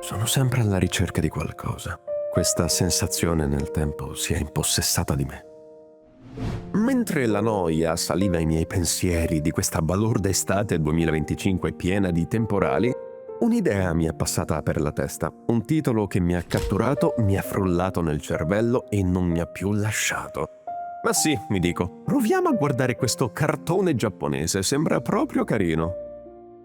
Sono sempre alla ricerca di qualcosa. Questa sensazione nel tempo si è impossessata di me. Mentre la noia saliva ai miei pensieri di questa balorda estate 2025 piena di temporali, un'idea mi è passata per la testa. Un titolo che mi ha catturato, mi ha frullato nel cervello e non mi ha più lasciato. Ma sì, mi dico, proviamo a guardare questo cartone giapponese, sembra proprio carino.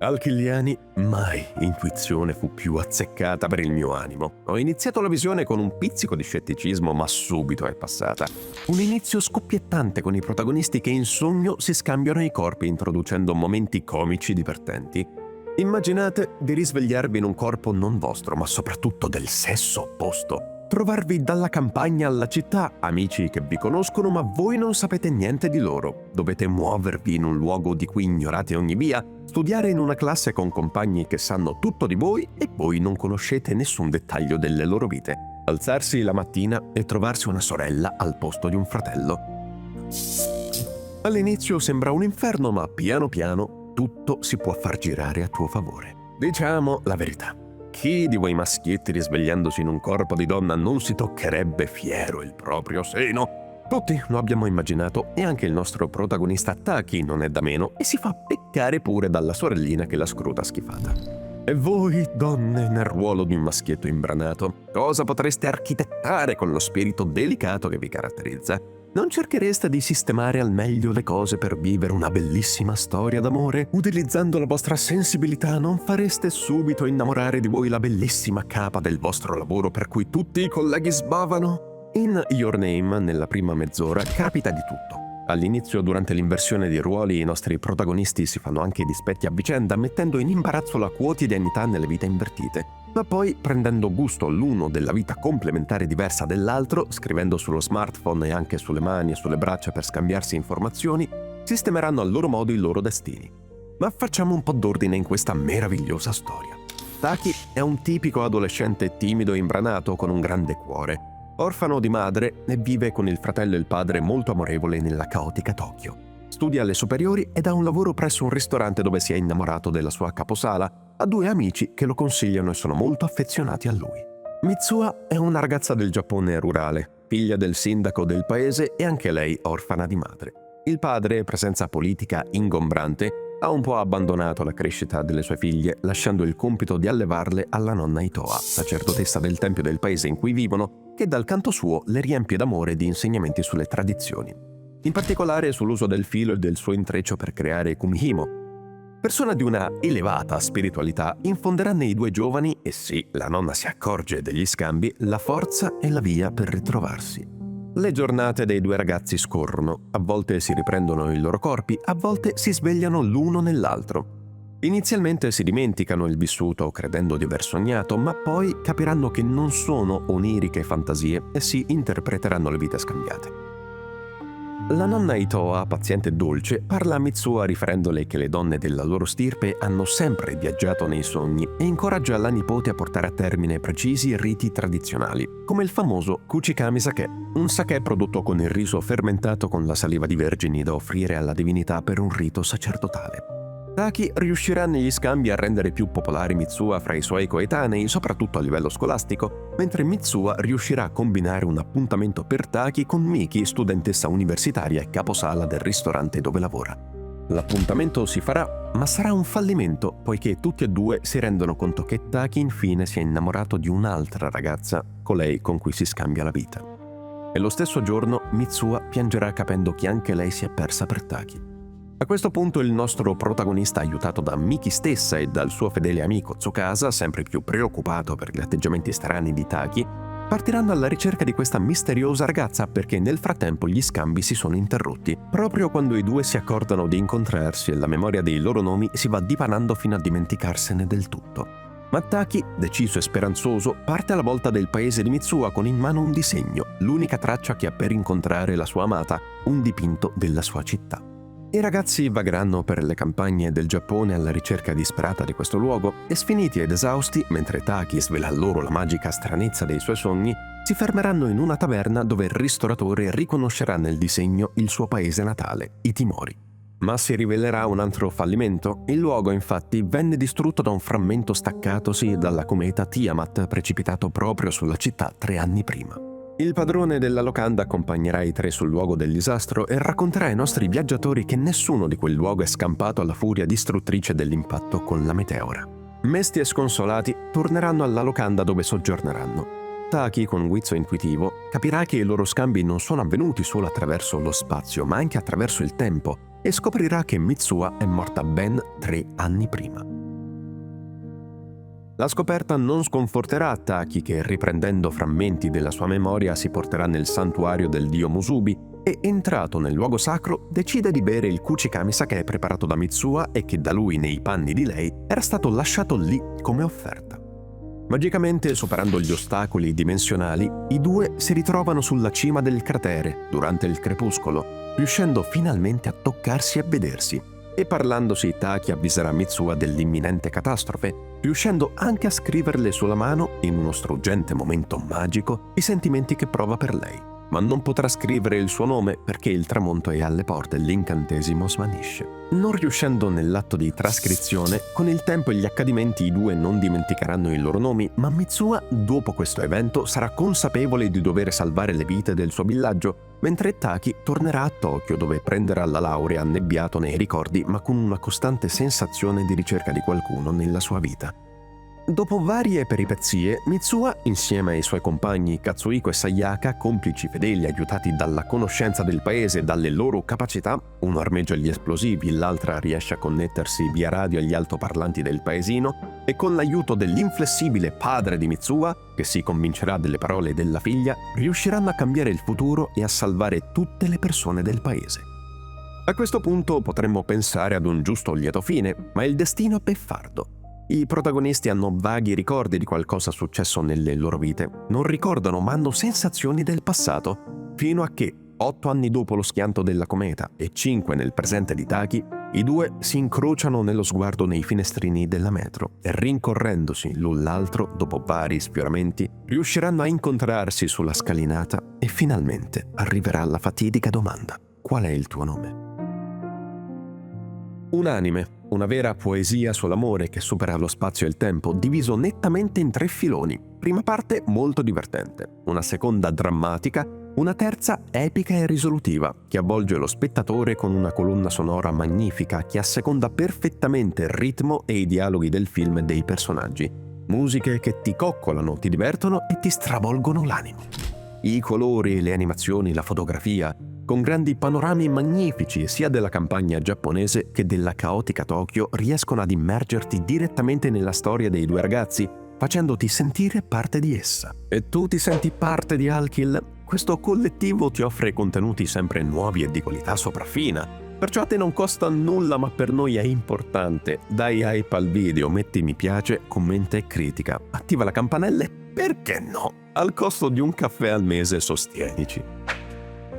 Alchigliani, mai intuizione fu più azzeccata per il mio animo. Ho iniziato la visione con un pizzico di scetticismo, ma subito è passata. Un inizio scoppiettante con i protagonisti che in sogno si scambiano i corpi introducendo momenti comici divertenti. Immaginate di risvegliarvi in un corpo non vostro, ma soprattutto del sesso opposto. Trovarvi dalla campagna alla città, amici che vi conoscono ma voi non sapete niente di loro. Dovete muovervi in un luogo di cui ignorate ogni via, studiare in una classe con compagni che sanno tutto di voi e voi non conoscete nessun dettaglio delle loro vite. Alzarsi la mattina e trovarsi una sorella al posto di un fratello. All'inizio sembra un inferno, ma piano piano tutto si può far girare a tuo favore. Diciamo la verità. Chi di voi maschietti risvegliandosi in un corpo di donna non si toccherebbe fiero il proprio seno? Tutti lo abbiamo immaginato e anche il nostro protagonista Taki non è da meno e si fa peccare pure dalla sorellina che la scruta schifata. E voi, donne, nel ruolo di un maschietto imbranato, cosa potreste architettare con lo spirito delicato che vi caratterizza? Non cerchereste di sistemare al meglio le cose per vivere una bellissima storia d'amore? Utilizzando la vostra sensibilità non fareste subito innamorare di voi la bellissima capa del vostro lavoro per cui tutti i colleghi sbavano? In Your Name, nella prima mezz'ora, capita di tutto. All'inizio, durante l'inversione di ruoli, i nostri protagonisti si fanno anche i dispetti a vicenda, mettendo in imbarazzo la quotidianità nelle vite invertite. Ma poi, prendendo gusto l'uno della vita complementare diversa dell'altro, scrivendo sullo smartphone e anche sulle mani e sulle braccia per scambiarsi informazioni, sistemeranno a loro modo i loro destini. Ma facciamo un po' d'ordine in questa meravigliosa storia. Taki è un tipico adolescente timido e imbranato con un grande cuore. Orfano di madre e vive con il fratello e il padre molto amorevole nella caotica Tokyo. Studia alle superiori ed ha un lavoro presso un ristorante dove si è innamorato della sua caposala, ha due amici che lo consigliano e sono molto affezionati a lui. Mitsuha è una ragazza del Giappone rurale, figlia del sindaco del paese e anche lei orfana di madre. Il padre, presenza politica ingombrante, ha un po' abbandonato la crescita delle sue figlie, lasciando il compito di allevarle alla nonna Itoa, sacerdotessa del tempio del paese in cui vivono, che dal canto suo le riempie d'amore e di insegnamenti sulle tradizioni. In particolare sull'uso del filo e del suo intreccio per creare kumihimo. Persona di una elevata spiritualità, infonderà nei due giovani, e sì, la nonna si accorge degli scambi, la forza e la via per ritrovarsi. Le giornate dei due ragazzi scorrono, a volte si riprendono i loro corpi, a volte si svegliano l'uno nell'altro. Inizialmente si dimenticano il vissuto credendo di aver sognato, ma poi capiranno che non sono oniriche fantasie e si interpreteranno le vite scambiate. La nonna Itoa, paziente e dolce, parla a Mitsuha riferendole che le donne della loro stirpe hanno sempre viaggiato nei sogni e incoraggia la nipote a portare a termine precisi riti tradizionali, come il famoso Kuchikami Sake, un sake prodotto con il riso fermentato con la saliva di vergini da offrire alla divinità per un rito sacerdotale. Taki riuscirà negli scambi a rendere più popolare Mitsuha fra i suoi coetanei, soprattutto a livello scolastico, mentre Mitsuha riuscirà a combinare un appuntamento per Taki con Miki, studentessa universitaria e caposala del ristorante dove lavora. L'appuntamento si farà, ma sarà un fallimento, poiché tutti e due si rendono conto che Taki infine si è innamorato di un'altra ragazza, colei con cui si scambia la vita. E lo stesso giorno Mitsuha piangerà capendo che anche lei si è persa per Taki. A questo punto il nostro protagonista, aiutato da Miki stessa e dal suo fedele amico Tsukasa, sempre più preoccupato per gli atteggiamenti strani di Taki, partiranno alla ricerca di questa misteriosa ragazza perché nel frattempo gli scambi si sono interrotti, proprio quando i due si accordano di incontrarsi e la memoria dei loro nomi si va dipanando fino a dimenticarsene del tutto. Ma Taki, deciso e speranzoso, parte alla volta del paese di Mitsuha con in mano un disegno, l'unica traccia che ha per incontrare la sua amata, un dipinto della sua città. I ragazzi vagheranno per le campagne del Giappone alla ricerca disperata di questo luogo e sfiniti ed esausti, mentre Taki svela loro la magica stranezza dei suoi sogni, si fermeranno in una taverna dove il ristoratore riconoscerà nel disegno il suo paese natale, i Timori. Ma si rivelerà un altro fallimento. Il luogo, infatti, venne distrutto da un frammento staccatosi dalla cometa Tiamat, precipitato proprio sulla città 3 anni prima. Il padrone della locanda accompagnerà i 3 sul luogo del disastro e racconterà ai nostri viaggiatori che nessuno di quel luogo è scampato alla furia distruttrice dell'impatto con la meteora. Mesti e sconsolati torneranno alla locanda dove soggiorneranno. Taki, con guizzo intuitivo, capirà che i loro scambi non sono avvenuti solo attraverso lo spazio, ma anche attraverso il tempo, e scoprirà che Mitsuha è morta ben 3 anni prima. La scoperta non sconforterà Taki, che, riprendendo frammenti della sua memoria, si porterà nel santuario del dio Musubi e, entrato nel luogo sacro, decide di bere il Kuchikami Sake preparato da Mitsuha e che da lui, nei panni di lei, era stato lasciato lì come offerta. Magicamente, superando gli ostacoli dimensionali, i 2 si ritrovano sulla cima del cratere durante il crepuscolo, riuscendo finalmente a toccarsi e vedersi. E parlandosi, Taki avviserà Mitsuha dell'imminente catastrofe, riuscendo anche a scriverle sulla mano, in uno struggente momento magico, i sentimenti che prova per lei. Ma non potrà scrivere il suo nome perché il tramonto è alle porte e l'incantesimo svanisce. Non riuscendo nell'atto di trascrizione, con il tempo e gli accadimenti i 2 non dimenticheranno i loro nomi, ma Mitsuha, dopo questo evento, sarà consapevole di dover salvare le vite del suo villaggio, mentre Taki tornerà a Tokyo dove prenderà la laurea annebbiato nei ricordi ma con una costante sensazione di ricerca di qualcuno nella sua vita. Dopo varie peripezie, Mitsuha, insieme ai suoi compagni Katsuhiko e Sayaka, complici fedeli aiutati dalla conoscenza del paese e dalle loro capacità, uno armeggia gli esplosivi, l'altra riesce a connettersi via radio agli altoparlanti del paesino, e con l'aiuto dell'inflessibile padre di Mitsuha, che si convincerà delle parole della figlia, riusciranno a cambiare il futuro e a salvare tutte le persone del paese. A questo punto potremmo pensare ad un giusto lieto fine, ma il destino è beffardo. I protagonisti hanno vaghi ricordi di qualcosa successo nelle loro vite. Non ricordano, ma hanno sensazioni del passato. Fino a che, 8 anni dopo lo schianto della cometa e 5 nel presente di Taki, i 2 si incrociano nello sguardo nei finestrini della metro e, rincorrendosi l'un l'altro dopo vari sfioramenti, riusciranno a incontrarsi sulla scalinata e finalmente arriverà la fatidica domanda: qual è il tuo nome? Un anime, una vera poesia sull'amore che supera lo spazio e il tempo, diviso nettamente in 3 filoni. Prima parte molto divertente, una seconda drammatica, una terza epica e risolutiva, che avvolge lo spettatore con una colonna sonora magnifica che asseconda perfettamente il ritmo e i dialoghi del film e dei personaggi. Musiche che ti coccolano, ti divertono e ti stravolgono l'animo. I colori, le animazioni, la fotografia, con grandi panorami magnifici sia della campagna giapponese che della caotica Tokyo, riescono ad immergerti direttamente nella storia dei 2 ragazzi, facendoti sentire parte di essa. E tu ti senti parte di Alkill? Questo collettivo ti offre contenuti sempre nuovi e di qualità sopraffina. Perciò a te non costa nulla, ma per noi è importante. Dai hype al video, metti mi piace, commenta e critica. Attiva la campanella e, perché no, al costo di un caffè al mese sostienici.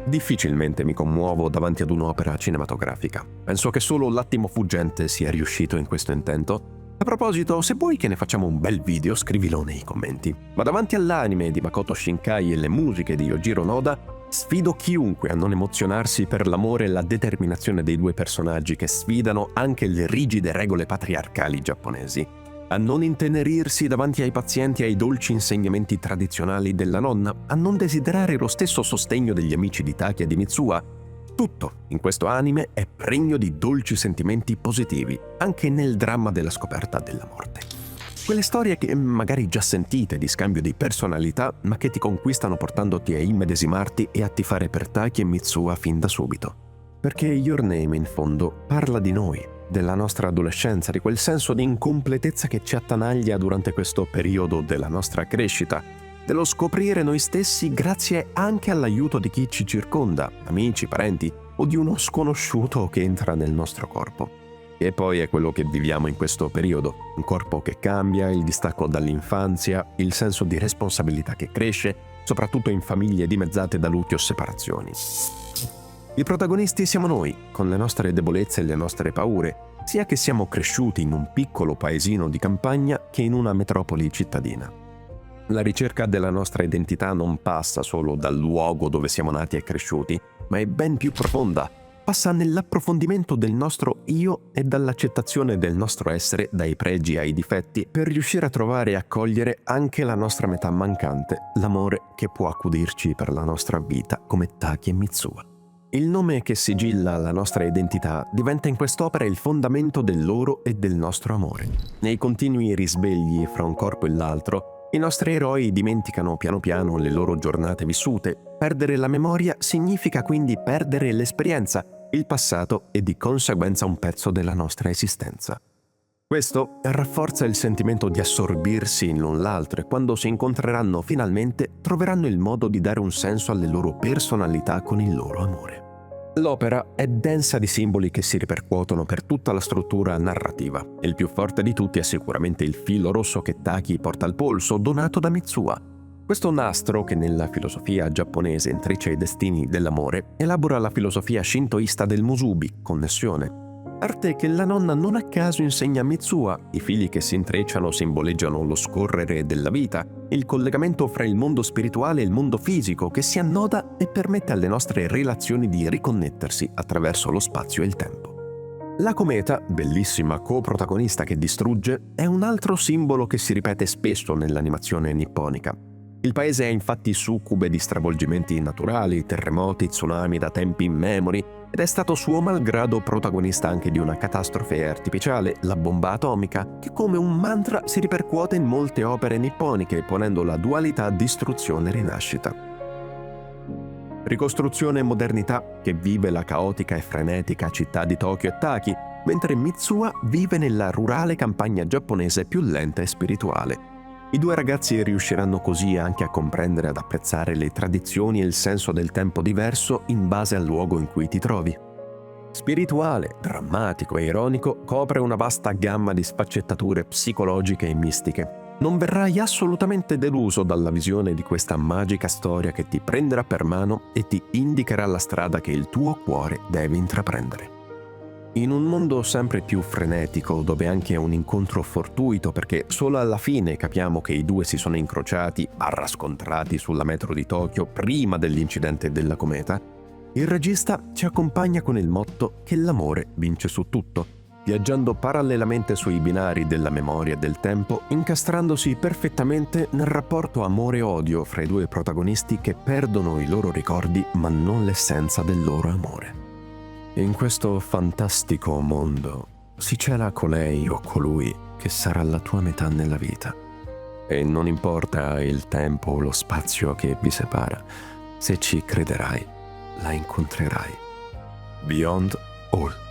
Difficilmente mi commuovo davanti ad un'opera cinematografica. Penso che solo L'attimo fuggente sia riuscito in questo intento. A proposito, se vuoi che ne facciamo un bel video, scrivilo nei commenti. Ma davanti all'anime di Makoto Shinkai e le musiche di Yojiro Noda, sfido chiunque a non emozionarsi per l'amore e la determinazione dei 2 personaggi che sfidano anche le rigide regole patriarcali giapponesi, a non intenerirsi davanti ai pazienti e ai dolci insegnamenti tradizionali della nonna, a non desiderare lo stesso sostegno degli amici di Taki e di Mitsuha. Tutto in questo anime è pregno di dolci sentimenti positivi, anche nel dramma della scoperta della morte. Quelle storie che magari già sentite di scambio di personalità, ma che ti conquistano portandoti a immedesimarti e a tifare per Taki e Mitsuha fin da subito. Perché Your Name, in fondo, parla di noi, della nostra adolescenza, di quel senso di incompletezza che ci attanaglia durante questo periodo della nostra crescita, dello scoprire noi stessi grazie anche all'aiuto di chi ci circonda, amici, parenti o di uno sconosciuto che entra nel nostro corpo. E poi è quello che viviamo in questo periodo, un corpo che cambia, il distacco dall'infanzia, il senso di responsabilità che cresce, soprattutto in famiglie dimezzate da lutti o separazioni. I protagonisti siamo noi, con le nostre debolezze e le nostre paure, sia che siamo cresciuti in un piccolo paesino di campagna che in una metropoli cittadina. La ricerca della nostra identità non passa solo dal luogo dove siamo nati e cresciuti, ma è ben più profonda. passa nell'approfondimento del nostro io e dall'accettazione del nostro essere, dai pregi ai difetti, per riuscire a trovare e accogliere anche la nostra metà mancante, l'amore che può accudirci per la nostra vita come Taki e Mitsuha. Il nome che sigilla la nostra identità diventa in quest'opera il fondamento del loro e del nostro amore. Nei continui risvegli fra un corpo e l'altro, i nostri eroi dimenticano piano piano le loro giornate vissute. Perdere la memoria significa quindi perdere l'esperienza, il passato e di conseguenza un pezzo della nostra esistenza. Questo rafforza il sentimento di assorbirsi in l'un l'altro e quando si incontreranno finalmente troveranno il modo di dare un senso alle loro personalità con il loro amore. L'opera è densa di simboli che si ripercuotono per tutta la struttura narrativa. Il più forte di tutti è sicuramente il filo rosso che Taki porta al polso, donato da Mitsuha. Questo nastro, che nella filosofia giapponese intreccia i destini dell'amore, elabora la filosofia shintoista del musubi, connessione. Arte che la nonna non a caso insegna a Mitsuha. I fili che si intrecciano simboleggiano lo scorrere della vita, il collegamento fra il mondo spirituale e il mondo fisico che si annoda e permette alle nostre relazioni di riconnettersi attraverso lo spazio e il tempo. La cometa, bellissima coprotagonista che distrugge, è un altro simbolo che si ripete spesso nell'animazione nipponica. Il paese è infatti succube di stravolgimenti naturali, terremoti, tsunami da tempi immemori, ed è stato suo malgrado protagonista anche di una catastrofe artificiale, la bomba atomica, che come un mantra si ripercuote in molte opere nipponiche, ponendo la dualità distruzione-rinascita. Ricostruzione e modernità che vive la caotica e frenetica città di Tokyo e Taki, mentre Mitsuha vive nella rurale campagna giapponese più lenta e spirituale. I due ragazzi riusciranno così anche a comprendere ed apprezzare le tradizioni e il senso del tempo diverso in base al luogo in cui ti trovi. Spirituale, drammatico e ironico, copre una vasta gamma di sfaccettature psicologiche e mistiche. Non verrai assolutamente deluso dalla visione di questa magica storia che ti prenderà per mano e ti indicherà la strada che il tuo cuore deve intraprendere. In un mondo sempre più frenetico, dove anche un incontro fortuito, perché solo alla fine capiamo che i due si sono incrociati, scontrati sulla metro di Tokyo prima dell'incidente della cometa, il regista ci accompagna con il motto che l'amore vince su tutto, viaggiando parallelamente sui binari della memoria e del tempo, incastrandosi perfettamente nel rapporto amore-odio fra i due protagonisti che perdono i loro ricordi ma non l'essenza del loro amore. In questo fantastico mondo si cela colei o colui che sarà la tua metà nella vita. E non importa il tempo o lo spazio che vi separa, se ci crederai, la incontrerai. Beyond All.